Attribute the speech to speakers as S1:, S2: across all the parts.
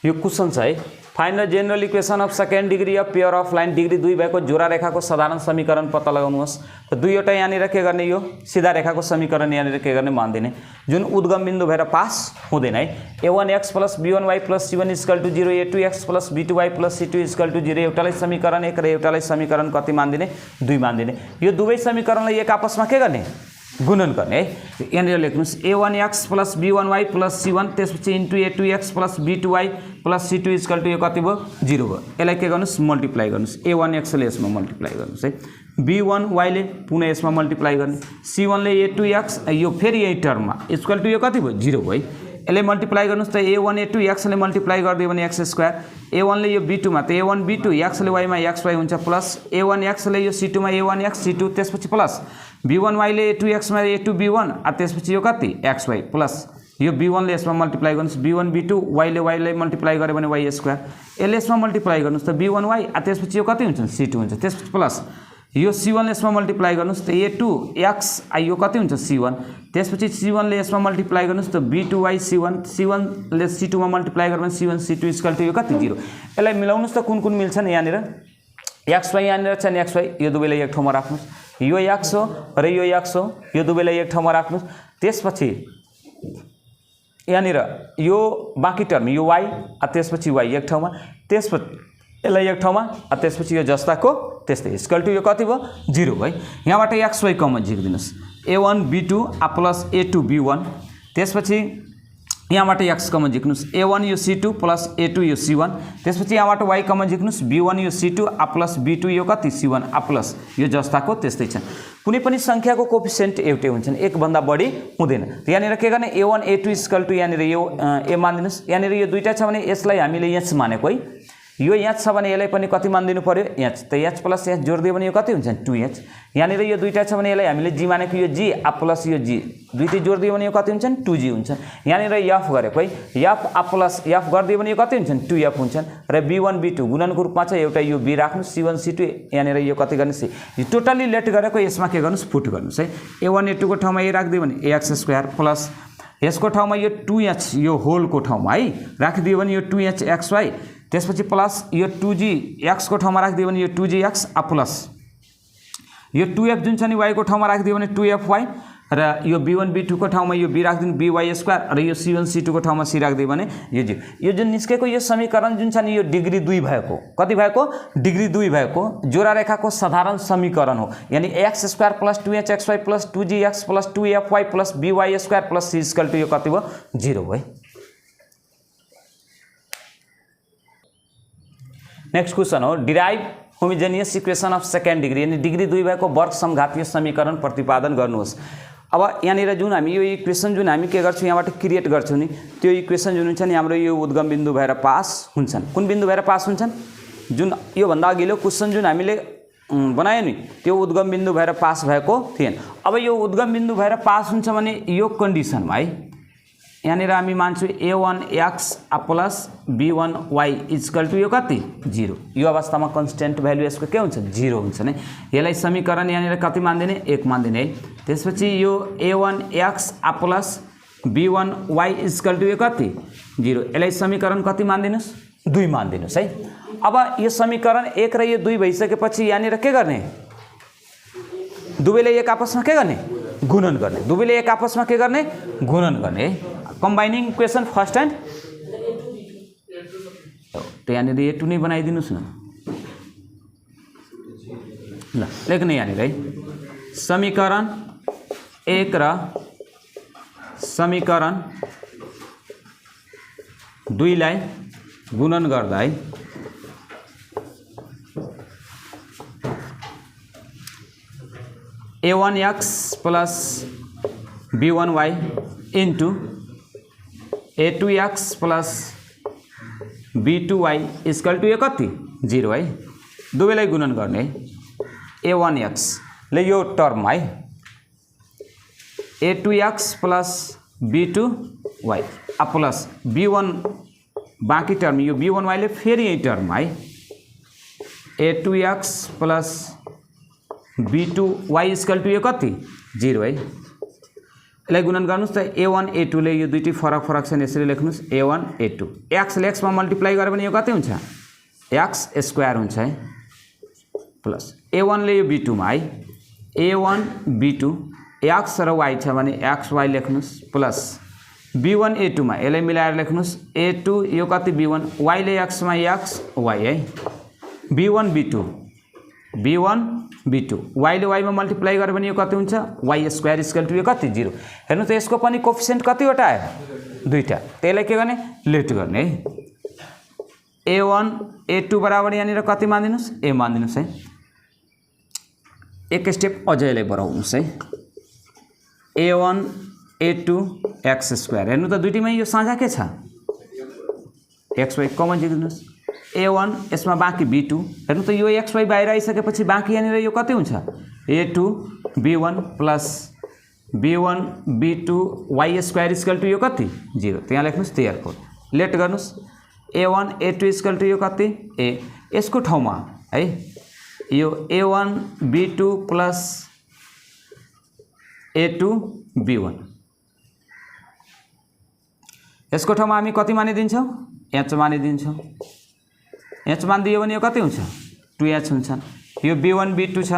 S1: यो क्वेश्चन छ है। Find the general equation of second degree of pair of line degree 2 भएको जोडा रेखाको साधारण समीकरण पत्ता लगाउनुहोस्। त दुईवटा यहाँनिर के गर्ने, यो सीधा रेखाको समीकरण यहाँनिर के गर्ने मान्दिने, जुन उद्गम बिन्दु भएर पास हुँदैन है। a1x + b1y + c1 = 0, a2x + b2y + c2 = 0, एउटालाई समीकरण 1 र एउटालाई समीकरण कति मान्दिने, 2 मान्दिने। यो दुवै समीकरणलाई एक आपसमा के गर्ने, गुणन गर्ने है। यहाँनिर लेख्नुहोस् a1x + b1y + c1 त्यसपछि इन्टु a2x + b2y + c2 = यो कति भयो, 0 भयो। यसलाई के गर्नुहोस्, मल्टिप्लाई गर्नुहोस्। a1x ले यसमा मल्टिप्लाई गर्नुहोस् है, b1y ले पुनः यसमा मल्टिप्लाई गर्ने, c1 ले a2x यो फेरि यही टर्ममा = यो कति भयो, 0 भयो है। यसले मल्टिप्लाई गर्नुहोस् त a1 a2 ले मल्टिप्लाई गरिदियो भने x², a1 ले यो b2 मा त a1 b2, x ले y मा xy हुन्छ, प्लस a1x ले यो c2 मा a1x c2, त्यसपछि प्लस b1y ले a2x मा a2b1, त्यसपछि यो कति xy, प्लस यो b1 ले यसमा मल्टिप्लाई गर्नुहोस्, b1 b2 y ले मल्टिप्लाई गर्यो भने y², यसले यसमा मल्टिप्लाई गर्नुहोस् त b1y, त्यसपछि यो कति हुन्छ, c2 हुन्छ, त्यसपछि प्लस यो c1 ले यसमा मल्टिप्लाई गर्नुहोस् त a2x यो कति हुन्छ, c1, त्यसपछि c1 ले यसमा मल्टिप्लाई गर्नुहोस् त b2y c1, c1 ले c2 मा मल्टिप्लाई गर्यो भने c1 c2 = यो कति, 0। यसलाई मिलाउनुहोस् त कुन कुन मिल्छन्, यहाँनिर xy यहाँनिर छ नि, xy यो दुवैलाई एक ठाउँमा राख्नुहोस्, यो x हो र यो x हो, यो दुवैलाई एक ठाउँमा राख्नुहोस्। त्यसपछि यहाँनिर यो बाँकी टर्म यो y, त्यसपछि y एक ठाउँमा, त्यसपछि यसलाई एक ठाउँमा, त्यसपछि यो जस्ताको त्यस्तै = यो कति भयो, 0 भयो है। यहाँबाट xy common झिकिदिनुहोस्, a1 b2 + a2 b1, त्यसपछि यहाँबाट x कमन झिक्नुहोस्, a1 यो c2 + a2 यो c1, त्यसपछि यहाँबाट y कमन झिक्नुहोस्, b1 यो c2 + b2 यो कति c1 प्लस यो जस्ताको त्यस्तै छन्। कुनै पनि संख्याको कोएफिसिएन्ट एउटै हुन्छन्, एक भन्दा बढी हुँदैन। यहाँनिर के गर्ने, a1 a2 = यहाँनिर यो a मानिदिनुहोस्। यहाँनिर यो दुईटा छ भने यसलाई हामीले h मानेको है, यो h छ भने यसलाई पनि कति मानिदिनु पर्यो, h। त h + h जोड्दियो भने यो कति हुन्छ, 2h। यहाँनिर यो दुईटा छ भने यसलाई हामीले g मानेको, यो g प्लस यो g दुईटै जोड्दियो भने यो कति हुन्छन्, 2g हुन्छ। यहाँनिर f गरेको है, f प्लस f गरिदियो भने यो कति हुन्छन्, 2f हुन्छन्। र b1 b2 गुणनको रूपमा छ, एउटा यो b राख्नु, c1 c2 यहाँनिर यो कति गर्ने, c। यो टोटली लेट गरेको यसमा के गर्नुहोस्, पुट गर्नुहोस् है। a1 a2 को ठाउँमा a राखिदियो भने ax² प्लस यसको ठाउँमा यो 2h यो होलको ठाउँमा है राखिदियो भने यो 2h xy, त्यसपछि प्लस यो 2g x को ठाउँमा राखिदियो भने यो 2gx प्लस यो 2f जुन छ नि y को ठाउँमा राखिदियो भने 2fy, र यो b1 b2 को ठाउँमा यो b राखिदिनु by², र यो c1 c2 को ठाउँमा c राखिदियो भने यो 0। यो जुन निस्केको यो समीकरण जुन छ नि, यो डिग्री 2 भएको, कति भएको, डिग्री 2 भएको जोडा रेखाको साधारण समीकरण हो। यानी x² + 2hxy + 2gx + 2fy + by² + c = यो कति भयो, 0 भयो। नेक्स्ट क्वेश्चन हो, derive homogeneous equation of second degree, यानी डिग्री 2 भएको वर्ग समघातीय समीकरण प्रतिपादन गर्नुहोस्। अब यहाँनिर जुन हामी यो इक्वेसन जुन हामी के गर्छौँ, यहाँबाट क्रिएट गर्छौँ नि, त्यो इक्वेसन जुन हुन्छ नि हाम्रो यो उद्गम बिन्दु भएर पास हुन्छन्। कुन बिन्दु भएर पास हुन्छन्, जुन यो भन्दा अघिल्लो क्वेसन जुन हामीले बनायो नि, त्यो उद्गम बिन्दु भएर पास भएको थिएन। अब यो उद्गम बिन्दु भएर पास हुन्छ भने यो कन्डिसनमा है, यहाँनिर हामी मान्छौँ a1x + b1y = यो कति, 0। यो अवस्थामा कन्स्टेन्ट भ्यालु यसको के हुन्छ, 0 हुन्छ नै। यसलाई समीकरण यहाँनिर कति मान्दिने, 1 मान्दिने है। त्यसपछि यो a1x + b1y = यो कति, 0। यसलाई समीकरण कति मान्दिनुहोस्, 2 मान्दिनुहोस् है। अब यो समीकरण 1 र यो 2 भइसकेपछि यहाँनिर के गर्ने, दुवैले एक आपसमा के गर्ने, गुणन गर्ने। दुवैले एक आपसमा के गर्ने, गुणन गर्ने है। कम्बाइनिङ इक्वेसन फर्स्ट एन्ड तो यहाँनिर a2 नै बनाइदिनुहोस् न, ल लेख्ने यहाँनिर है, समीकरण 1 र समीकरण 2 लाई गुणन गर्दा है a1x + b1y into a2x + b2y = यो कति, 0 है। दुवैलाई गुणन गर्ने है। a1x ले यो टर्म है, a2x + b2y प्लस b1 बाँकी टर्म यो b1y ले फेरि यही टर्म है, a2x + b2y = यो कति, 0 है। यसलाई गुणन गर्नुस् त a1 a2 ले यो दुईटै फरक फरक छन् यसरी लेख्नुस् a1 a2 x ले x मा मल्टिप्लाई गरे भने यो कति हुन्छ x स्क्वायर हुन्छ है प्लस a1 ले यो b2 मा है a1 b2 x र y छ भने xy लेख्नुस् प्लस b1 a2 मा यसलाई मिलाएर लेख्नुस् a2 यो कति b1 y ले x मा x y है b1 b2 y ले y मा मल्टिप्लाई गरे भने यो कति हुन्छ y स्क्वायर इक्वल टु यो कति 0 हेर्नु त यसको पनि कोएफिसिएन्ट कतिवटा आयो दुईटा त्यसलाई के गर्ने लेट गर्ने है a1 a2 बराबर यहाँनिर कति मानिदिनुस् a मानिदिनुस् है एक स्टेप अझै यसलाई बढाउनुस् है a1 a2 x स्क्वायर हेर्नु त दुईटैमा यो साझा के छ xy कमन जिग्नुस् a1 यसमा बाँकी b2 हेर्नु त यो xy बाहिर आइसकेपछि बाँकी यहाँनिर यो कति हुन्छ a2 b1 plus b1 b2 y square equal to यो कति 0 त्यहाँ लेख्नुस् त्यहाँको लेट गर्नुस् a1 a2 इक्वल टु यो कति a यसको ठाउँमा है यो a1 b2 plus a2 b1 यसको ठाउँमा हामी कति मानिदिन्छौँ h मानिदिन्छौँ h मानिदियो भने यो कति हुन्छ 2h हुन्छ यो b1 b2 छ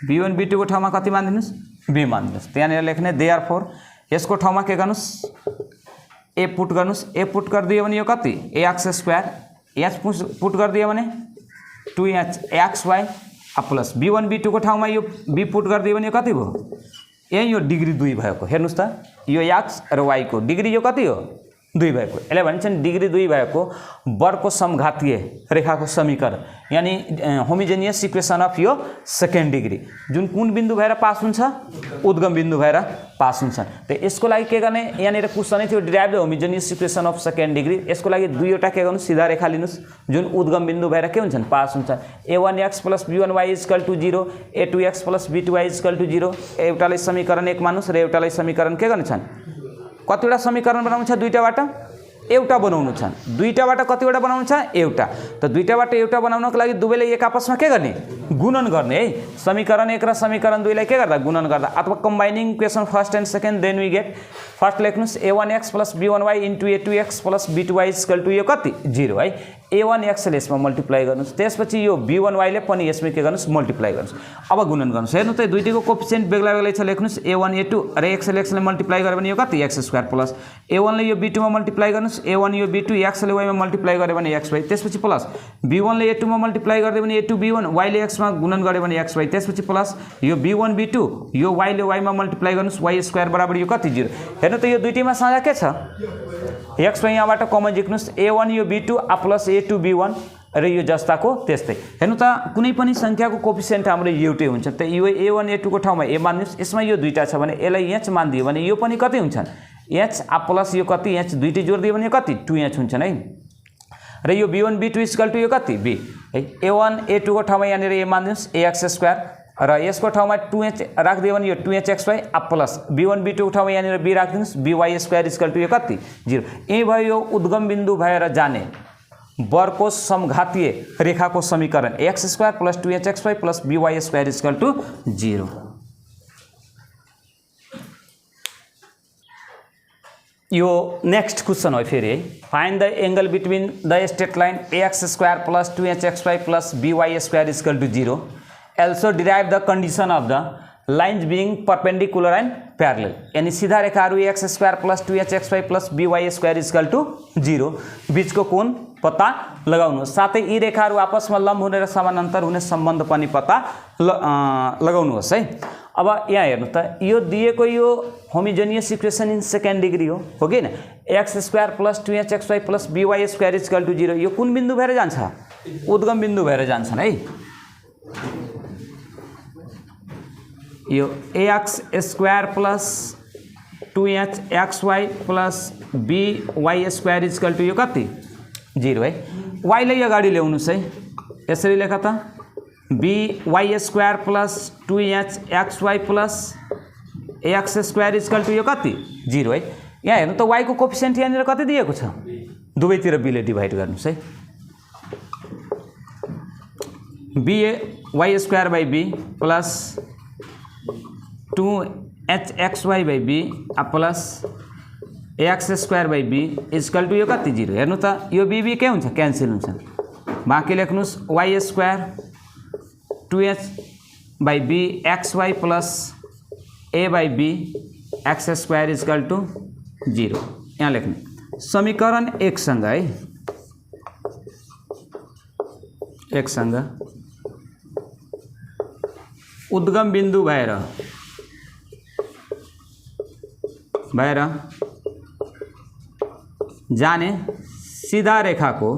S1: b1 b2 को ठाउँमा कति मानिदिनुस् b मानिदिनुस् त्यहाँनिर लेख्ने देयरफोर यसको ठाउँमा के गर्नुस् a पुट गर्नुस् a पुट गरिदियो भने यो कति ax स्क्वायर h पुट गरिदियो भने 2h xy plus b1 b2 को ठाउँमा यो b पुट गरिदियो भने यो कति भयो यही यो डिग्री 2 भएको हेर्नुस् त यो x र y को डिग्री यो कति हो 2 भएको यसले भन्छन् डिग्री 2 भएको वर्गको समघातीय रेखाको समीकरण यानी होमोजेनियस इक्वेसन अफ यो सेकेन्ड डिग्री जुन कुन बिन्दु भएर पास हुन्छ उद्गम बिन्दु भएर पास हुन्छ त यसको लागि के गर्ने यहाँनिर क्वेशनै थियो derive the homogeneous equation of second degree यसको लागि दुईवटा के गर्नु सिधा रेखा लिनुस् जुन उद्गम बिन्दु भएर के हुन्छन् पास हुन्छ a1x + b1y = 0 a2x + b2y = 0 एउटालाई समीकरण 1 मानुस् र एउटालाई समीकरण के गर्ने छन् कतिवटा समीकरण बनाउनु छ दुईटाबाट एउटा बनाउनु छ दुईटाबाट कतिवटा बनाउनु छ एउटा त दुईटाबाट एउटा बनाउनको लागि दुवैले एक आपसमा के गर्ने गुणन गर्ने है समीकरण 1 र समीकरण 2 लाई के गर्दा गुणन गर्दा अथवा combining equation first and second then we get first लेख्नुस् a1x + b1y * a2x + b2y = यो कति 0 है a1x ले यसमा मल्टिप्लाई गर्नुस् त्यसपछि यो b1y ले पनि यसमा के गर्नुस् मल्टिप्लाई गर्नुस् अब गुणन गर्नुस् हेर्नु त दुईटैको कोएफिसिएन्ट बेग्ला बेग्लै छ लेख्नुस् a1 a2 र x ले मल्टिप्लाई गरे भने यो कति x स्क्वायर प्लस a1 ले यो b2 मा मल्टिप्लाई गर्नुस् a1 यो b2 x ले y मा मल्टिप्लाई गरे भने xy त्यसपछि प्लस b1 ले a2 मा मल्टिप्लाई गर्दै भने a2 b1 y ले x मा गुणन गरे भने xy त्यसपछि प्लस यो b1 b2 यो y ले y मा मल्टिप्लाई गर्नुस् y स्क्वायर बराबर यो कति 0 हेर्नु त यो दुईटैमा साझा के छ xy यहाँबाट कमन जिक्नुस् a1 यो b2 प्लस a2 b1 र यो जस्ताको त्यस्तै हेर्नु त कुनै पनि संख्याको कोएफिसिएन्ट हाम्रो एउटै हुन्छ त यो a1 a2 को ठाउँमा a मान्नुस् यसमा यो दुईटा छ भने यसलाई h मान्दियो भने यो पनि कति हुन्छन् h प्लस यो कति h दुईटै जोड्दियो भने कति 2h हुन्छन् है र यो b1 b2 = यो कति b है a1 a2 को ठाउँमा यहाँनिर a मान्दिनुस् ax स्क्वायर र यसको ठाउँमा 2h राख्दियो भने यो 2hxy प्लस b1 b2 को ठाउँमा यहाँनिर b राख्दिनुस् by स्क्वायर = यो कति 0 यही भयो यो उद्गम बिन्दु भएर जाने वर्गको समघातीय रेखाको समीकरण x square + 2hxy + by square = 0 यो नेक्स्ट क्वेशन हो फेरि find the angle between the straight line ax square + 2hxy + by square = 0 also derive the condition of the lines being perpendicular and parallel यानी सीधा रेखाहरू x square + 2hxy + by square = 0 बीचको कोण पत्ता लगाउनु साथै यी रेखाहरू आपसमा लम्ब हुने र समानान्तर हुने सम्बन्ध पनि पत्ता लगाउनुहोस् है अब यहाँ हेर्नु त यो दिएको यो homogeneous equation in second degree हो कि हैन x square + 2hxy + by square = 0 यो कुन बिन्दु भएर जान्छ उद्गम बिन्दु भएर जान्छन् है यो ax square + 2hxy + by square = यो कति 0 है y लाई अगाडि ल्याउनुस् है यसरी लेख त by square + 2hxy + ax square = यो कति 0 है यहाँ हेर्नु त y को कोएफिसिएन्ट यहाँनिर कति दिएको छ दुवैतिर b ले डिभाइड गर्नुस् है by square / b + 2 H X Y by B plus X square by B equal to यो कति 0 हेर्नु त यो बी के हुन्छ क्यान्सल हुन्छ बाँकी लेख्नुस् Y square 2h by B X Y plus A by B X square equal to 0 यहाँ लेख्ने समीकरण 1 सँग है 1 सँग उद्गम बिंदु भएर जाने सीधा रेखा को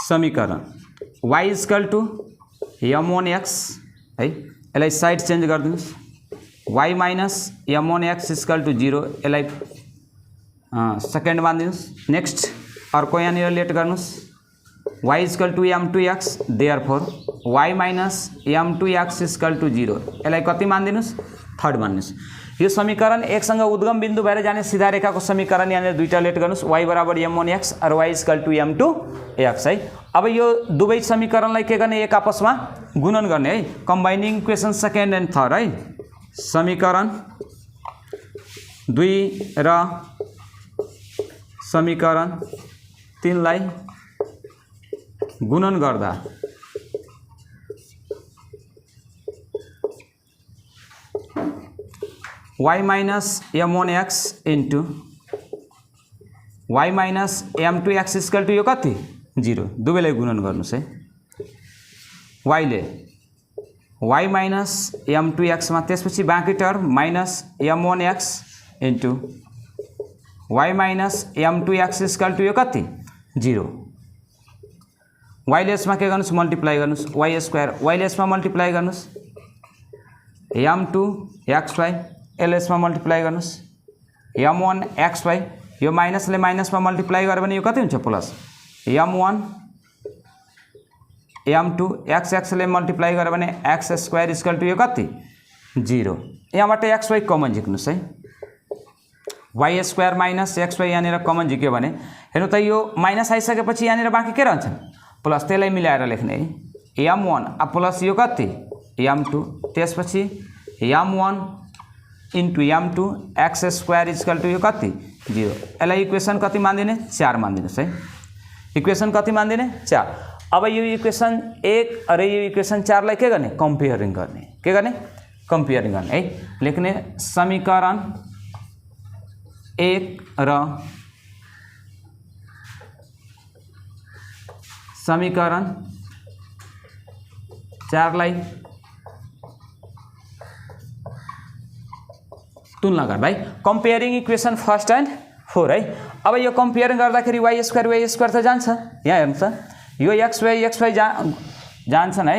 S1: समीकरण y इक्वल टू m1x है यसलाई साइड चेन्ज गरिदिनुस् y minus m1x equal to 0 यसलाई सेकेन्ड मानिदिनुस् नेक्स्ट अर्को यहाँनिर लेट गर्नुस् y equal to m2x therefore y minus m2x equal to 0 यसलाई कति मानिदिनुस् थर्ड मान्नुस् यो समीकरण 1 सँग उद्गम बिंदु भएर जाने सीधा रेखा को समीकरण यहाँनिर दुईटा लेट गर्नुस् y बराबर m1x और y इक्वल टू m2x है। अब यो दुवै समीकरणलाई के गर्ने एक आपसमा गुणन गर्ने है कम्बाइनिङ इक्वेसन सेकेन्ड एन्ड थर्ड है समीकरण 2 र समीकरण 3 लाई गुणन गर्दा y minus m1x into y minus m2x equal to यो कति 0 दुवैलाई गुणन गर्नुस् है y ले y माइनस m2x मा त्यसपछि बाँकी term minus m1x into y minus m2x equal to यो कति 0 y लेस में के गर्नुस् मल्टिप्लाई गर्नुस् y स्क्वायर y लेस में मल्टिप्लाई गर्नुस् m2xy एलएस में मल्टिप्लाई गर्नुस् m1xy यो माइनसले माइनस में मल्टिप्लाई गर्यो भने यो कति हुन्छ प्लस m1 m2 x ले मल्टिप्लाई गर्यो भने x स्क्वायर इक्वल टू यो कति 0 यहाँबाट xy कमन झिक्नुस् है y स्क्वायर माइनस xy यहाँनिर कमन झिक्यो भने हेर्नु त यो माइनस आइसकेपछि यहाँनिर बाँकी के रहन्छ प्लस त्यसलाई मिलाएर लेख्ने है m1 प्लस यो कति m2 त्यसपछि m1 into m2 X square equal to यो कति 0 यसलाई इक्वेसन कति मान्दिने 4 मानिदिनुस् है इक्वेसन कति मान्दिने 4 अब यो इक्वेसन 1 र यो इक्वेसन 4 लाई के गर्ने कम्पेयरिङ गर्ने कम्पेयरिङ गर्ने है लेख्ने समीकरण 1 र समीकरण 4 लाई तुलना गर्दा है कम्पेयरिङ इक्वेसन फर्स्ट एन्ड 4 है। अब यो कम्पेयरिङ गर्दाखेरि y स्क्वायर त जान्छ यहाँ हेर्नु त यो xy जान्छन् है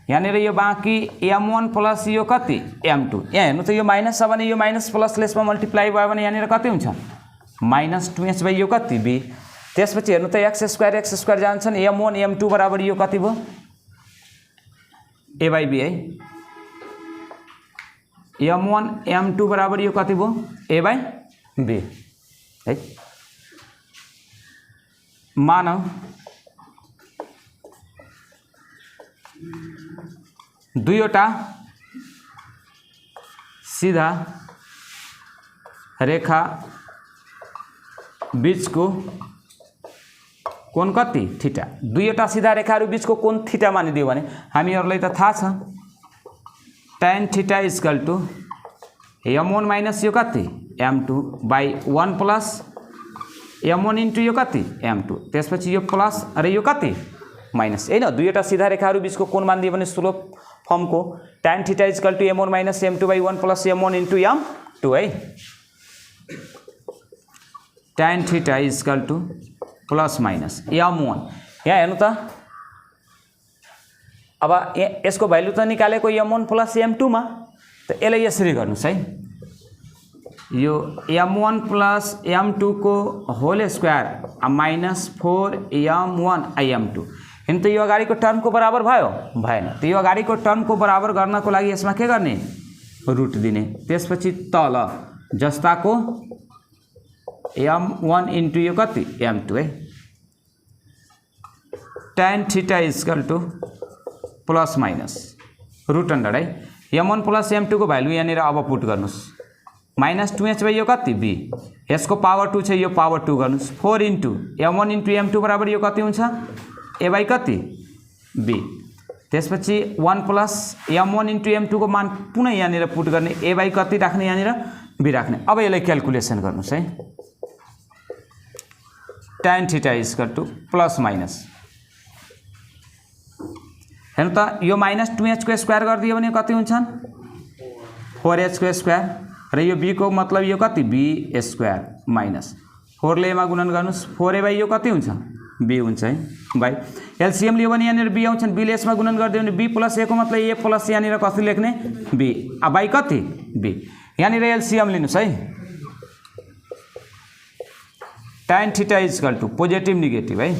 S1: यहाँनिर यो बाँकी m1 प्लस यो कति m2 यहाँ हेर्नु त यो माइनस छ भने यो माइनस प्लस लेसमा मल्टिप्लाई भयो भने यहाँनिर कति हुन्छ माइनस 2h बाई यो कति b त्यसपछि हेर्नु त x स्क्वायर जान्छन् m1 m2 बराबर यो कति भयो a बाई b है m1 m2 बराबर यो कति भयो a बाई b है मानव दुईवटा सीधा रेखा बीचको कोण कति थीटा दुईवटा सीधा रेखाहरू बीचको कोण थीटा मानिदियो भने हामीहरूलाई त थाहा छ tan theta equal to m1 minus यो कति m2 by 1 plus m1 into यो कति m2 त्यसपछि यो प्लस र यो कति माइनस हैन दुईवटा सीधा रेखाहरू बीचको कोण मानिदियो भने स्लोप फर्मको tan theta equal to m1 minus m2 by 1 plus m1 into m2 है tan theta equal to plus minus m1 यहाँ हेर्नु त अब यसको भ्यालु त निकालेको m1 प्लस m2 मा त यसलाई यसरी गर्नुस् है यो m1 प्लस m2 को whole square minus 4m1 m2 हैन त यो अगाडिको टर्मको बराबर भयो भएन त यो अगाडिको टर्मको बराबर गर्नको लागि यसमा के गर्ने रुट दिने त्यसपछि तल जस्ताको m1 इन्टु यो कति m2 है tan theta equal to plus minus root under है m1 प्लस m2 को भ्यालु यहाँ अब पुट गर्नुस् -2h यो कति b यसको पावर 2 छ यो पावर 2 गर्नुस् 4 इन्टु m1 इन्टु m2 बराबर यो कति हुन्छ a बाई कति b त्यसपछि 1 प्लस m1 इन्टु m2 को मान पुनः यहाँ पुट गर्ने a बाई कति राख्ने यहाँ b राख्ने। अब यसलाई क्याल्कुलेसन गर्नुस् है tan theta equal to plus minus हेर्नु त यो -2h को स्क्वायर गरिदियो भने कति हुन्छन् 4h को स्क्वायर र यो b को मतलब यो कति b स्क्वायर माइनस 4 ले मा गुणन गर्नुस् 4a बाई यो कति हुन्छ b हुन्छ है बाई एलसीएम लियो भने यहाँ b आउँछन् b ले यसमा गुणन गरिदियो भने b प्लस a को मतलब a प्लस यहाँ कति लेख्ने b आ बाई कति b यहाँ एलसीएम लिनुस् है tan theta equal to positive negative है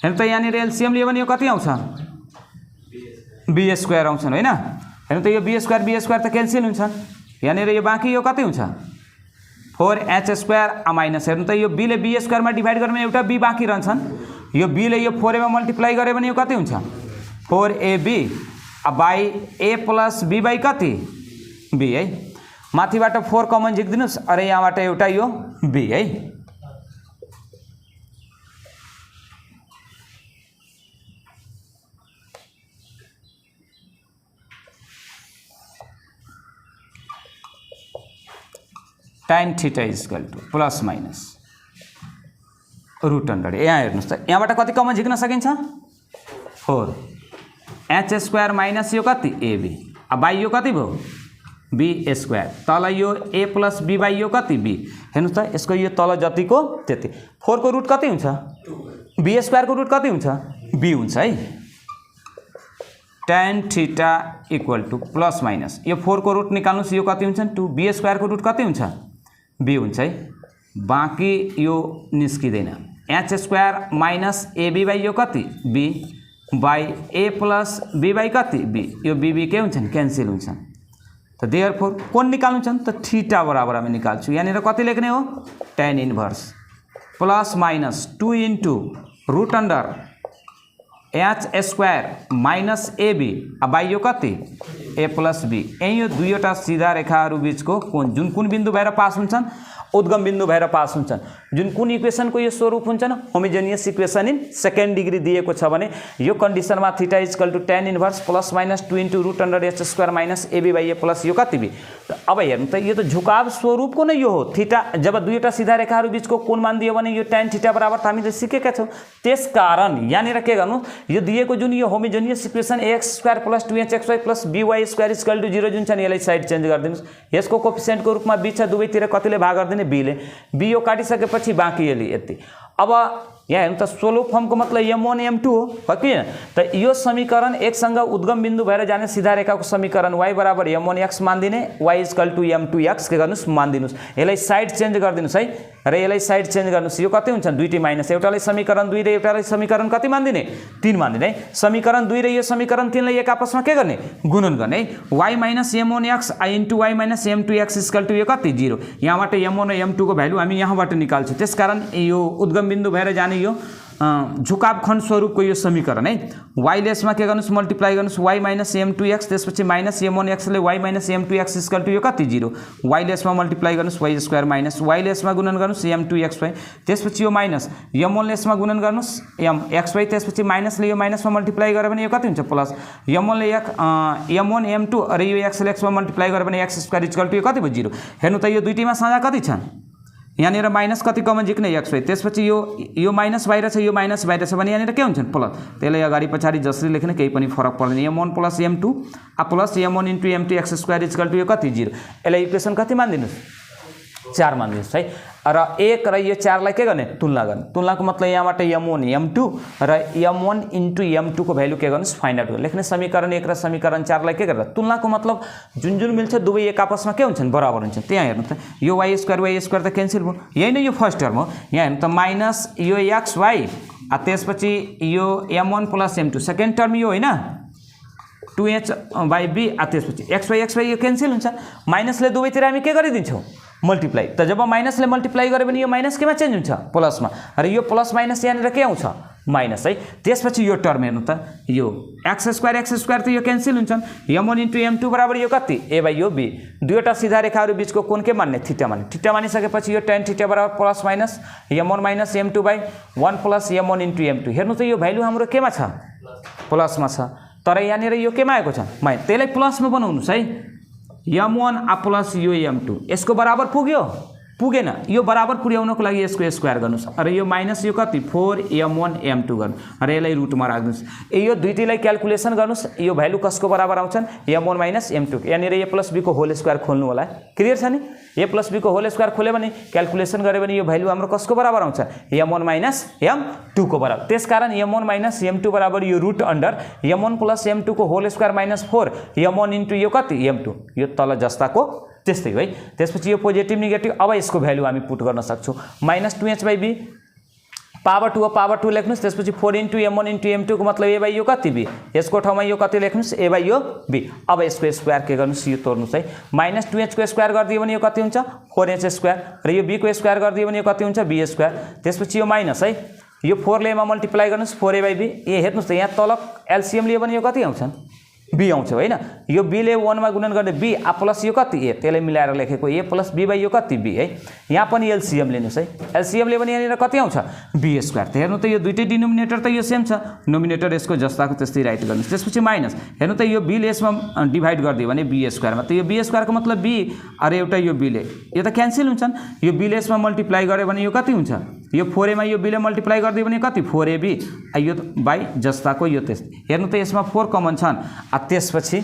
S1: हेर्नु त यहाँ एलसीएम लियो भने यो कति आउँछ b स्क्वायर आउँछन् हैन हेर्नु त यो b स्क्वायर त क्यान्सल हुन्छन् यहाँ यो बाँकी यो कति हुन्छ 4h स्क्वायर माइनस हेर्नु त यो b ले b स्क्वायर मा डिभाइड गर्यो भने एउटा b बाँकी रहन्छन् यो b ले यो 4a मा मल्टिप्लाई गर्यो भने यो कति हुन्छ 4ab by a plus b by कति b है माथिबाट 4 कमन झिक्दिनुस् अरे यहाँबाट एउटा यो b है tan theta equal to plus minus root under यहाँ हेर्नुस् त यहाँबाट कति कमन झिक्न सकिन्छ 4 h स्क्वायर माइनस यो कति ab बाई यो कति भयो b स्क्वायर तल यो a प्लस b बाई यो कति b हेर्नुस् त यसको यो तल जतिको त्यति 4 को रुट कति हुन्छ b स्क्वायर को रुट कति हुन्छ b हुन्छ है tan theta equal to plus minus यो 4 को रुट निकाल्नुस् यो कति हुन्छ 2 b स्क्वायर को रुट कति हुन्छ b हुन्छ है बाँकी यो निस्किदैन h square minus ab by यो कति b by a plus b by कति b यो b के हुन्छन् क्यान्सल हुन्छन् त देयरफोर कोन निकाल्नु छ त थीटा बराबर हामी निकाल्छु यहाँ कति लेख्ने हो tan inverse plus minus 2 into root under h square minus ab by यो कति a प्लस b यही यो दुईवटा सीधा रेखाहरू बीचको कोण जुन कुन बिन्दु भएर पास हुन्छन् उद्गम बिन्दु भएर पास हुन्छन् जुन कुन इक्वेसनको यो स्वरूप हुन्छ न homogeneous equation in second degree दिएको छ भने यो कन्डिसनमा theta equal to tan inverse plus minus 2 into root under h square minus ab by a plus यो कति b अब हेर्नु त यो त झुकाव स्वरूपको नै यो हो थीटा जब दुईवटा सीधा रेखाहरू बीचको कोण मान दियो भने यो tan थीटा बराबर त हामीले सिकेका छौं त्यसकारण यहाँ के गर्नु यो दिएको जुन यो homogeneous equation ax square plus 2hxy plus by square equal to 0 जुन छ नि यसलाई साइड चेन्ज गरिदिनुस् यसको कोएफिसिएन्टको रूपमा b छ दुवैतिर कतिले भाग गर्दिने b ले b यो काटिसकेपछि बाँकी यसले यति अब यहाँ हेर्नु त सोलो फर्मको मतलब m1 m2 हो कि त यो समीकरण एक सँग उद्गम बिन्दु भएर जाने सीधा रेखाको समीकरण y बराबर m1x मान दिने y m2x के गर्नुस् मान दिनुस् यसलाई साइड चेन्ज गरिदिनुस् है र यसलाई साइड चेन्ज गर्नुस् यो कति हुन्छ दुईटी माइनस एउटालाई समीकरण 2 र एउटालाई समीकरण कति मान दिने 3 मान दिने समीकरण 2 र यो समीकरण 3 लाई एक आपसमा के गर्ने गुणन गर्ने y m1x * y m2x = यो कति 0 यहाँबाट m1 र m2 को भ्यालु हामी यहाँबाट निकाल्छौं त्यसकारण यो उद्गम बिन्दु भएर जाने यो झुकाव खण्ड स्वरूपको यो समीकरण है y लेसमा के गर्नुस् मल्टिप्लाई गर्नुस् y m2x त्यसपछि -m1x ले y m2x = यो कति 0 y लेसमा मल्टिप्लाई गर्नुस् y स्क्वायर माइनस y लेसमा गुणन गर्नुस् m2xy त्यसपछि यो माइनस m1 लेसमा गुणन गर्नुस् mxy त्यसपछि माइनस ले यो माइनसमा मल्टिप्लाई गरे भने यो कति हुन्छ प्लस m1 ले m1 m2 र यो x लेसमा मल्टिप्लाई गरे भने x स्क्वायर = यो कति भयो 0 हेर्नु त यो दुईटीमा साझा कति छ यहाँ माइनस कति कमन झिक्ने xy त्यसपछि यो माइनस बाहिर छ यो माइनस बाहिर छ भने यहाँ के हुन्छ प्लस त्यसलाई अगाडि पछाडी जसरी लेख्ने केही पनि फरक पर्दैन m1 plus m2 plus m1 * m2x² = यो कति 0 यसलाई इक्वेसन कति मान दिनुस् 4 मान दिनुस् है र 1 र यो 4 लाई के गर्ने तुलना गर्ने तुलनाको मतलब यहाँबाट m1 m2 र m1 * m2 को भ्यालु के गर्नुस् फाइन्ड आउट गर्ने लेख्ने समीकरण 1 र समीकरण 4 लाई के गर्दा तुलनाको मतलब जुन जुन मिल्छ दुवै एक आपसमा के हुन्छन् बराबर हुन्छन् त्यहाँ हेर्नु त यो y स्क्वायर त क्यान्सल भयो यही नै यो फर्स्ट टर्म हो यहाँ हेर्नु त माइनस यो xy त्यसपछि यो m1 + m2 सेकेन्ड टर्म यो हैन 2h/b त्यसपछि xy यो क्यान्सल हुन्छ माइनसले दुवैतिर हामी के गरिदिन्छौं मल्टिप्लाई त जब माइनसले मल्टिप्लाई गऱ्यो भने यो माइनस केमा चेन्ज हुन्छ प्लसमा र यो प्लस माइनस यहाँनिर के आउँछ माइनस है। त्यसपछि यो टर्म हेर्नु त यो एक्स स्क्वायर त यो क्यान्सल हुन्छन् m1 इन्टु m2 बराबर यो कति a बाई यो b दुईवटा सीधा रेखाहरू बीचको कोण के मान्ने थीटा मान्ने थीटा मानिसकेपछि यो tan थीटा बराबर plus minus m1 minus m2 by 1 plus m1 into m2 हेर्नु त यो भ्यालु हाम्रो केमा छ प्लसमा छ तर यहाँनिर यो केमा आएको छ माइनस त्यसलाई प्लसमा बनाउनुस् है m1 प्लस यो m2 यसको बराबर पुगेन यो बराबर पुर्याउनको लागि यसको स्क्वायर गर्नुस् र यो माइनस यो कति 4m1 m2 गर्नु र यसलाई रुटमा राख्नुस् यो दुईटैलाई क्याल्कुलेसन गर्नुस् यो भ्यालु कसको बराबर आउँछन् m1 माइनस m2 यहाँनिर a प्लस b को होल स्क्वायर खोल्नु होला क्लियर छ नि a प्लस b को होल स्क्वायर खोल्यो भने क्याल्कुलेसन गऱ्यो भने यो भ्यालु हाम्रो कसको बराबर आउँछ m1 माइनस m2 को बराबर त्यसकारण m1 माइनस m2 बराबर यो root under m1 plus m2 को whole square minus 4 m1 into यो कति m2 यो तल जस्ताको त्यस्तै है। त्यसपछि यो पोजिटिभ नेगेटिभ अब यसको भ्यालु हामी पुट गर्न सक्छौँ minus 2h by b power 2 लेख्नुस् त्यसपछि 4 इन्टु m1 इन्टु m2 को मतलब a बाई यो कति b यसको ठाउँमा यो कति लेख्नुस् a बाई यो b अब यसको स्क्वायर के गर्नुस् यो तोड्नुस् है माइनस 2h को स्क्वायर गरिदियो भने यो कति हुन्छ 4h स्क्वायर र यो b को स्क्वायर गरिदियो भने यो कति हुन्छ b स्क्वायर त्यसपछि यो माइनस है यो 4 ले मा मल्टिप्लाई गर्नुस् 4a बाई b ए हेर्नुस् त यहाँ तल एलसीएम लियो भने यो कति आउँछन् b आउँछ हैन यो b ले 1 मा गुणन गर्ने b प्लस यो कति a त्यसलाई मिलाएर लेखेको a प्लस b बाई यो कति b है यहाँ पनि एलसीएम लिनुस् है एलसीएम ले भने यहाँनिर कति आउँछ b स्क्वायर त हेर्नु त यो दुईटै डिनोमिनेटर त यो सेम छ नोमिनेटर यसको जस्ताको त्यस्तै राइट गर्नुस् त्यसपछि माइनस हेर्नु त यो b ले यसमा डिभाइड गरिदियो भने b स्क्वायरमा त यो b स्क्वायर को मतलब b अरे एउटा यो b ले यो त क्यान्सल हुन्छन् यो b ले यसमा मल्टिप्लाई गर्यो भने यो कति हुन्छ यो 4a मा यो b ले मल्टिप्लाई गरिदियो भने कति 4ab यो बाई जस्ताको यो त्यस्तै हेर्नु त यसमा 4 कमन छन् त्यसपछि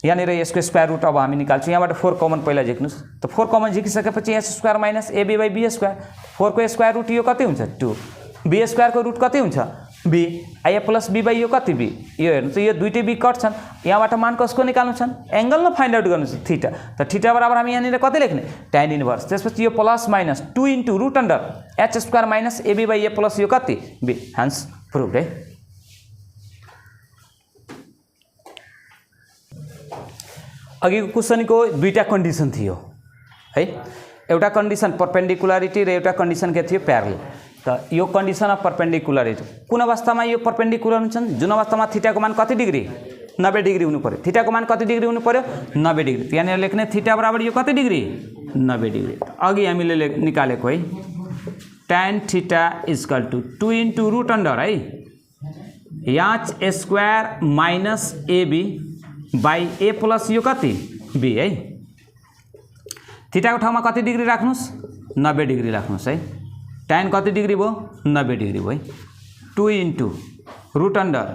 S1: यहाँनिर यसको स्क्वायर रुट अब हामी निकाल्छौँ यहाँबाट 4 कमन पहिला झिक्नुस् त 4 कमन झिकिसकेपछि s square minus ab by b square 4 को स्क्वायर रुट यो कति हुन्छ 2 b स्क्वायर को रुट कति हुन्छ b a plus b by यो कति b यो हेर्नु त यो दुईटै b कट छन् यहाँबाट मान कसको निकाल्नु छन् एंगल न फाइन्ड आउट गर्नु छ थीटा त थीटा बराबर हामी यहाँनिर कति लेख्ने tan इन्भर्स त्यसपछि यो plus minus 2 into root under h square minus ab by a plus यो कति b हेन्स प्रुभड है। अघिको क्वेशनको दुईटा कन्डिसन थियो है एउटा कन्डिसन परपेन्डिकुलरिटी र एउटा कन्डिसन के थियो प्यारलल त यो कन्डिसन अफ परपेन्डिकुलरिटी कुन अवस्थामा यो परपेन्डिकुलर हुन्छन् जुन अवस्थामा थीटाको मान कति डिग्री 90 डिग्री हुनु पर्यो थीटाको मान कति डिग्री हुनु पर्यो 90 डिग्री यहाँनिर लेख्ने थीटा बराबर यो कति डिग्री 90 डिग्री अघि हामीले निकालेको है tan theta equal to 2 into root under है h square minus ab by a plus यो कति b है थीटाको ठाउँमा कति डिग्री राख्नुस् 90 डिग्री राख्नुस् है tan कति डिग्री भयो 90 डिग्री भयो 2 into root under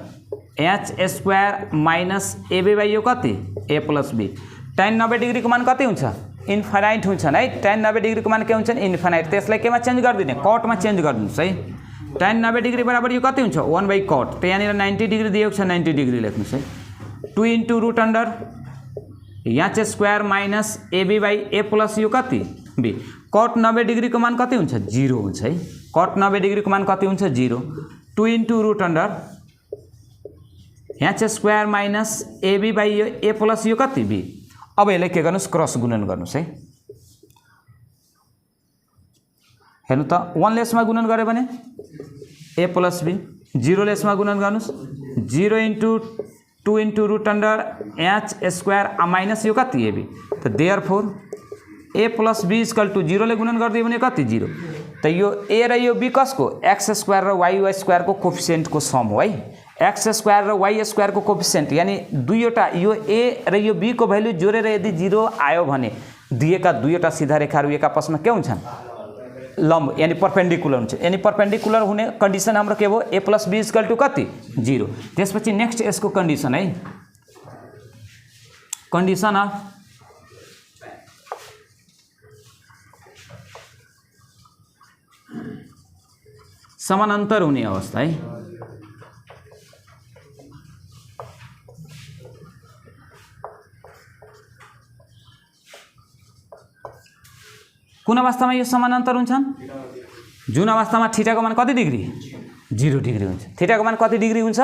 S1: h square minus ab by यो कति a plus b tan 90 degree को मान कति हुन्छ इन्फाइनाइट हुन्छन् है tan 90 डिग्री को मान के हुन्छन् इन्फाइनाइट त्यसलाई केमा चेन्ज गरिदिने कटमा चेन्ज गरिदिनुस् है tan 90 डिग्री बराबर यो कति हुन्छ 1 बाई कट त यहाँनिर 90 डिग्री दिएको छ 90 डिग्री लेख्नुस् है 2 into root under h square minus ab by a plus यो कति b कट 90 डिग्री को मान कति हुन्छ 0 हुन्छ है कट 90 डिग्री को मान कति हुन्छ 0 2 into root under h square minus ab by यो a प्लस यो कति b अब यसलाई के गर्नुस् क्रस गुणन गर्नुस् है हेर्नु त 1 लेसमा गुणन गर्यो भने a प्लस b 0 लेसमा गुणन गर्नुस् 0 into 2 into root under h square minus यो कति ab त therefore a plus b equal to 0 ले गुणन गरिदियो भने कति 0 त यो a र यो b कसको x स्क्वायर र y स्क्वायर को कोफिसिएन्ट को सम हो है x स्क्वायर र y स्क्वायर को कोफिसिएन्ट यानी दुईवटा यो a र यो b को भ्यालु जोडेर यदि 0 आयो भने दिएका दुईवटा सीधा रेखाहरू एक आपसमा के हुन्छन् लम्ब यानी परपेन्डिकुलर हुन्छ यानी परपेन्डिकुलर हुने कन्डिसन हाम्रो के भयो a plus b equal to कति 0 त्यसपछि नेक्स्ट यसको कन्डिसन है कन्डिसन अफ समानान्तर हुने अवस्था है कुन अवस्थामा यो समानान्तर हुन्छन् जुन अवस्थामा थीटाको मान कति डिग्री 0 डिग्री हुन्छ। थीटाको मान कति डिग्री हुन्छ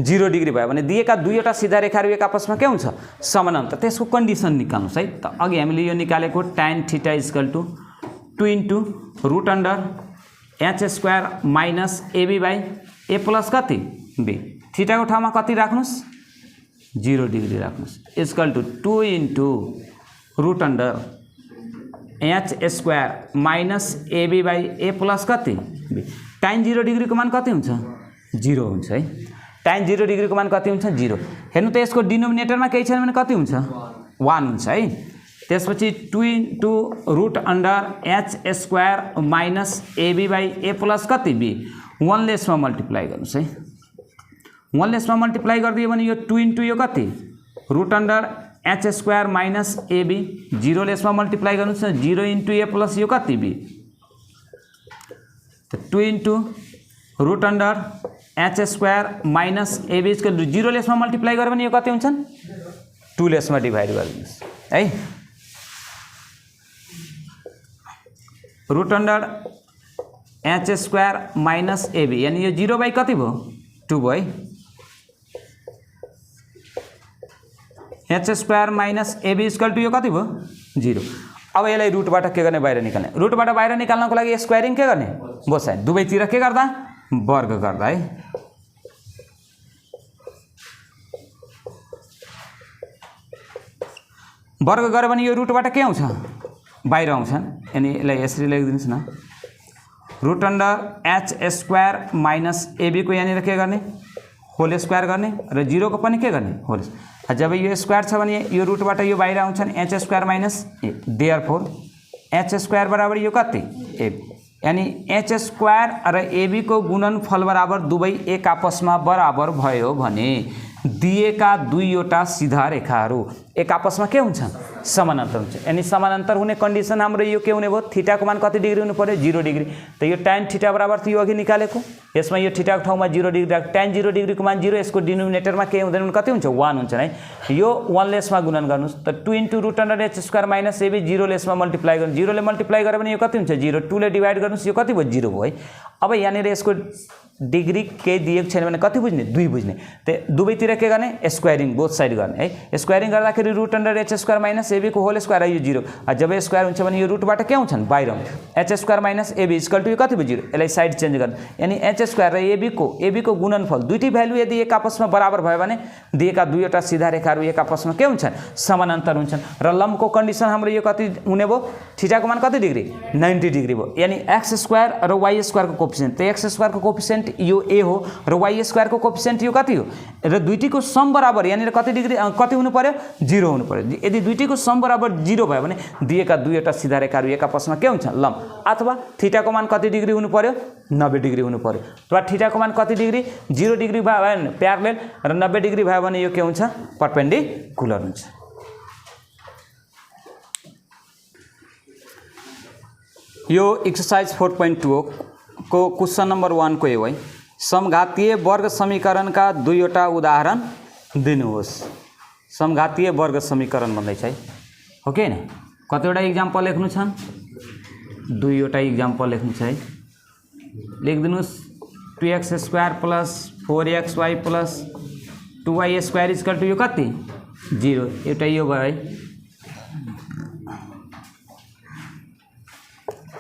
S1: 0 डिग्री भयो भने दिएका दुईवटा सिधा रेखाहरू एक आपसमा के हुन्छ समानान्तर। त्यसको कन्डिसन निकाल्नुस् है। त अघि हामीले यो निकालेको tan theta equal to 2 into root under h² minus ab by a plus कति b। थीटाको ठाउँमा कति राख्नुस् 0 डिग्री राख्नुस् equal to 2 into root under h² minus ab by a plus कति b। tan 0 डिग्रीको मान कति हुन्छ 0 हुन्छ है। tan 0 डिग्रीको मान कति हुन्छ 0। हेर्नु त यसको डिनोमिनेटरमा केही छैन भने कति हुन्छ 1 हुन्छ है। त्यसपछि 2 into root under h² minus ab by a plus कति b। 1 लेसमा मल्टिप्लाई गर्नुस् है। 1 लेसमा मल्टिप्लाई गरिदियो भने यो 2 इन्टु यो कति root under h² minus ab 0 लेसमा मल्टिप्लाई गर्नुस् 0 इन्टु a प्लस यो कति b। 2 into root under h² minus ab इसको 0 लेसमा मल्टिप्लाई गर्यो भने यो कति हुन्छन् 2 लेसमा डिभाइड गरिदिनुस् है। Root under h² minus ab यानी यो 0 बाई कति भयो 2 भयो है। h² minus ab equal to यो कति भयो 0। अब यसलाई रुटबाट के गर्ने बाहिर निकाल्ने। रुटबाट बाहिर निकाल्नको लागि स्क्वायरिङ के गर्ने बोथ साइड दुवैतिर के गर्दा वर्ग गर्दा है। वर्ग गर्यो भने यो रुटबाट के आउँछ बाहिर आउँछ यानी यसलाई यसरी लेखिदिनुस् न root under h² minus ab को यहाँनिर के गर्ने होल स्क्वायर गर्ने र 0 को पनि के गर्ने होल। जब यो स्क्वायर छ भने यो रुटबाट यो बाहिर आउँछन् h² minus a therefore h² बराबर यो कति ab यानी h² र ab को गुणनफल बराबर दुवै एक आपसमा बराबर भयो भने दिएका दुईवटा सीधा रेखाहरू एक आपसमा के हुन्छन् समानान्तर हुन्छ। यानी समानान्तर हुने कन्डिसन हाम्रो यो के हुने भयो थीटाको मान कति डिग्री हुनु पर्यो 0 डिग्री। त यो tan थीटा बराबर थियो अघि निकालेको यसमा यो थीटाको ठाउँमा 0 डिग्री राख tan 0 डिग्रीको मान 0 यसको डिनोमिनेटरमा के हुँदैन कति हुन्छ 1 हुन्छ है। यो 1 लेसमा गुणन गर्नुस् त 2 into root under h² minus ab 0 लेसमा मल्टिप्लाई गर्नु 0 ले मल्टिप्लाई गर्यो भने यो कति हुन्छ 0 2 ले डिभाइड गर्नुस् यो कति भयो 0 भयो है। अब यहाँनिर यसको डिग्री के दिएको छैन भने कति बुझ्ने 2 बुझ्ने त दुवैतिर के गर्ने स्क्वायरिङ बोथ साइड गर्ने है। स्क्वायरिङ गर्दाखेरि root under h² minus ab को होल स्क्वायर यो 0 जब स्क्वायर हुन्छ भने यो रुटबाट के आउँछन् बाहिर आउँछ h² minus ab equal to यो कति भयो 0 यसलाई साइड चेन्ज गर्नु यानी h² र ab को गुणनफल दुईटी भ्यालु यदि एक आपसमा बराबर भयो भने दिएका दुईवटा सीधा रेखाहरू एक आपसमा के हुन्छन् समानान्तर हुन्छन् र लम्बको कन्डिसन हाम्रो यो कति हुने भयो थीटाको मान कति डिग्री 90 डिग्री भयो। यानी x² र y² को कोफिसिएन्ट त x² को कोफिसिएन्ट यो a हो र y² को कोफिसिएन्ट यो कति हो र दुईटीको सम बराबर यानी कति डिग्री कति हुनु पर्यो 0 हुनु पर्यो। यदि दुईटीको सम बराबर 0 भयो भने दिएका दुईवटा सीधा रेखाहरू एक आपसमा के हुन्छ लम्ब अथवा थीटाको मान कति डिग्री हुनु पर्यो 90 डिग्री हुनु पर्यो। अथवा थीटाको मान कति डिग्री 0 डिग्री भयो भने प्यारलेल र 90 डिग्री भयो भने यो के हुन्छ परपेन्डिकुलर हुन्छ। यो एक्सरसाइज 4.2 को क्वेश्चन नंबर 1 को है समघातीय वर्ग समीकरणका दुईवटा उदाहरण दिनुहोस्। समघातीय वर्ग समीकरण भन्दै छ हो कि हैन कतिवटा एक्जाम्पल लेख्नु छ दुईवटा एक्जाम्पल लेख्नु छ है। लेखिदिनुस् 2x² plus 4xy plus 2y² equal to यो कति 0 एउटा यो भयो है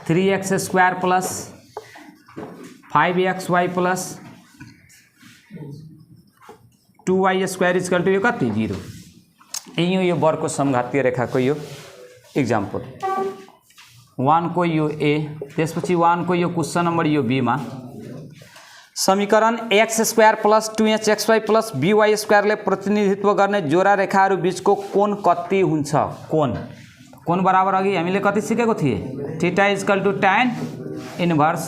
S1: 3x² plus 5xy plus 2y² equal to यो कति 0 यो वर्गको समघातीय रेखाको यो एक्जाम्पल 1 को यो a त्यसपछि 1 को यो क्वेश्चन नम्बर यो b मा समीकरण x² plus 2hxy plus by² ले प्रतिनिधित्व गर्ने जोडा रेखाहरू बीचको कोण कति हुन्छ। कोण बराबर अघि हामीले कति सिकेको थिए theta equal to tan inverse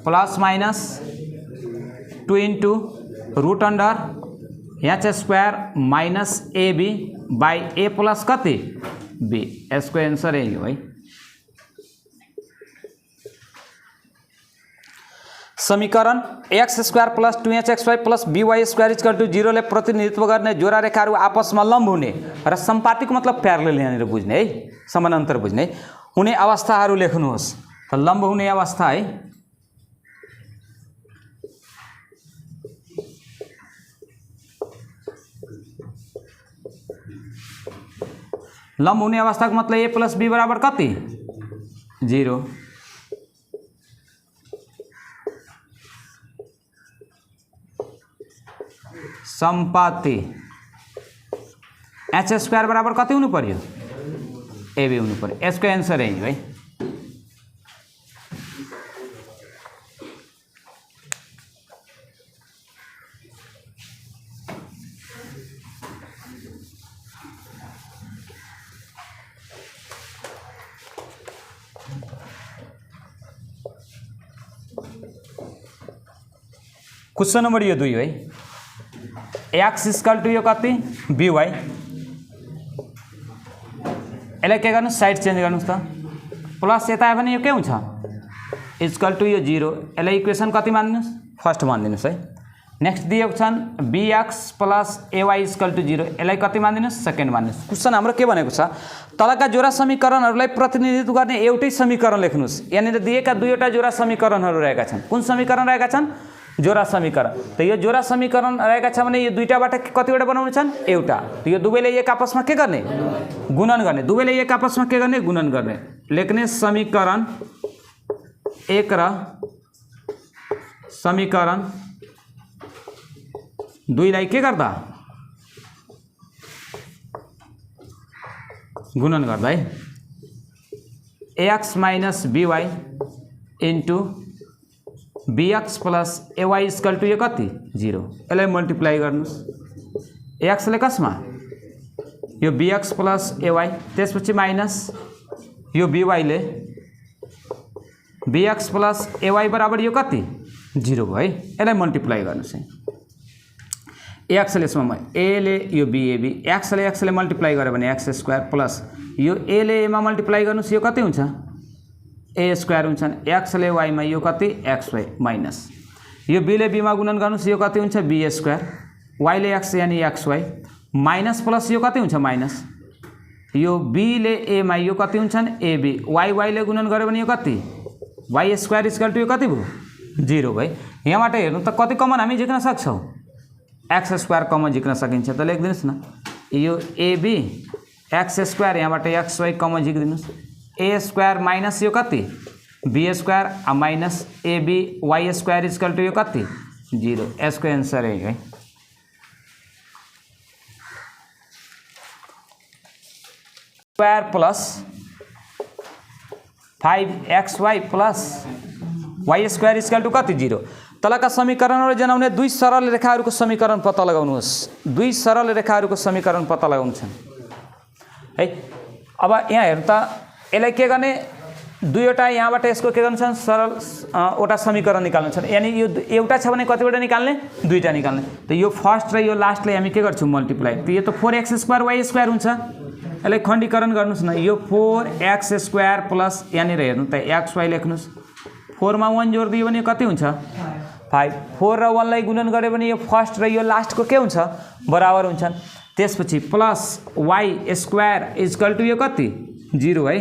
S1: plus minus 2 into root under h² minus ab by a plus कति b। यसको एन्सर यही हो है। समीकरण x² plus 2hxy plus by² equal to 0 ले प्रतिनिधित्व गर्ने जोडा रेखाहरू आपसमा लम्ब हुने र सम्पातिको मतलब प्यारलल यहाँनिर बुझ्ने है समानान्तर बुझ्ने हुने अवस्थाहरू लेख्नुहोस्। त लम्ब हुने अवस्था है लम्ब हुने अवस्थाको मतलब ए प्लस बी बराबर कति 0। सम्पाती एच स्क्वायर बराबर कति हुनु पर्यो एबी हुनु पर्यो। यसको एन्सर यही है। क्वेश्चन नंबर यो 2 है। एक्स इक्वल टू यो कति बीवाई। यसलाई के गर्नु साइड चेन्ज गर्नुस् त प्लस यता आयो भने यो के हुन्छ इक्वल टू यो 0। यसलाई इक्वेसन कति मान्दिनुस् फर्स्ट मान्दिनुस् है। नेक्स्ट दिएको छन् bx plus ay equal to 0। यसलाई कति मान्दिनुस् सेकेन्ड मान्दिनुस्। क्वेसन हाम्रो के भनेको छ तलका जोडा समीकरणहरूलाई प्रतिनिधित्व गर्ने एउटै समीकरण लेख्नुस्। यहाँनिर दिएका दुईवटा जोडा समीकरणहरू रहेका छन्। कुन समीकरण रहेका छन् जोडा समीकरण। त यो जोडा समीकरण रहेका छ भने यो दुईटाबाट कतिवटा बनाउने छन् एउटा। त यो दुवैले एक आपसमा के गर्ने गुणन गर्ने। दुवैले एक आपसमा के गर्ने गुणन गर्ने। लेख्ने समीकरण 1 र समीकरण 2 लाई के गर्दा गुणन गर्दा है ax minus by into bx plus ay equal to यो कति 0। यसलाई मल्टिप्लाई गर्नुस् x ले कसमा यो bx प्लस ay त्यसपछि माइनस यो by ले bx प्लस ay बराबर यो कति 0 भयो है। यसलाई मल्टिप्लाई गर्नुस् है। x ले यसमा a ले यो bab x ले मल्टिप्लाई गर्यो भने x स्क्वायर प्लस यो a ले a मा मल्टिप्लाई गर्नुस् यो कति हुन्छ a स्क्वायर हुन्छ। x ले y मा यो कति xy माइनस यो b ले b मा गुणन गर्नुस् यो कति हुन्छ b स्क्वायर y ले x यानी xy माइनस प्लस यो कति हुन्छ माइनस यो b ले a मा यो कति हुन्छ ab y ले गुणन गर्यो भने यो कति y स्क्वायर इक्वल टु यो कति भयो 0 भयो। यहाँबाट हेर्नु त कति कमन हामी झिक्न सक्छौँ x स्क्वायर कमन झिक्न सकिन्छ। त लेखिदिनुस् न यो ab x स्क्वायर यहाँबाट xy कमन झिकिदिनुस् a स्क्वायर माइनस यो कति b square minus ab y square equal to यो कति 0। यसको एन्सर यही है। Square plus 5xy plus y square equal to कति 0। तलका समीकरणहरू जनाउने दुई सरल रेखाहरूको समीकरण पत्ता लगाउनुहोस्। दुई सरल रेखाहरूको समीकरण पत्ता लगाउँछन् है। अब यहाँ हेर्नु त यसलाई के गर्ने दुईवटा यहाँबाट यसको के गर्नु सरल वटा समीकरण निकाल्नु छ। यानी यो एउटा छ भने कतिवटा निकाल्ने दुईटा निकाल्ने। त यो फर्स्ट र यो लास्टलाई हामी के गर्छौँ मल्टिप्लाई। त यो त 4x स्क्वायर y स्क्वायर हुन्छ। यसलाई खण्डीकरण गर्नुस् न यो 4x स्क्वायर प्लस यहाँनिर हेर्नु त xy लेख्नुस् 4 मा 1 जोड दियो भने कति हुन्छ 5। 4 र 1 लाई गुणन गर्यो भने यो फर्स्ट र यो लास्टको के हुन्छ बराबर हुन्छन्। त्यसपछि plus y square equal to यो कति 0 है।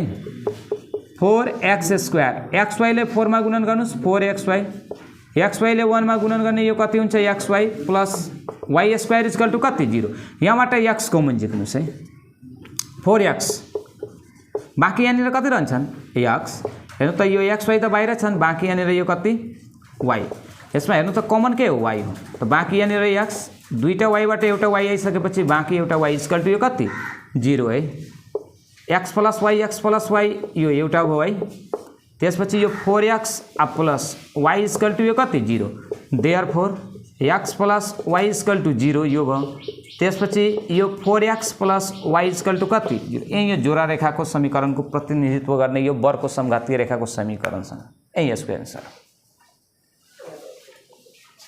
S1: 4x स्क्वायर xy ले 4 मा गुणन गर्नुस् 4xy xy ले 1 मा गुणन गर्ने यो कति हुन्छ xy plus y square equal to कति 0। यहाँबाट x कमन झिक्नुस् है 4x बाँकी यहाँनिर कति रहन्छन् x। हेर्नु त यो xy त बाहिर छन् बाँकी यहाँनिर यो कति y। यसमा हेर्नु त कमन के हो y हो। त बाँकी यहाँनिर x दुईटा yबाट एउटा y आइसकेपछि बाँकी एउटा y इक्वल टु यो कति 0 है। x प्लस y यो एउटा भयो है। त्यसपछि यो 4x plus y equal to यो कति 0। Therefore x plus y equal to 0 यो भयो। त्यसपछि यो 4x plus y equal to कति 0। यही यो जोडा रेखाको समीकरणको प्रतिनिधित्व गर्ने यो वर्गको समघातीय रेखाको समीकरण छ। यही यसको एन्सर।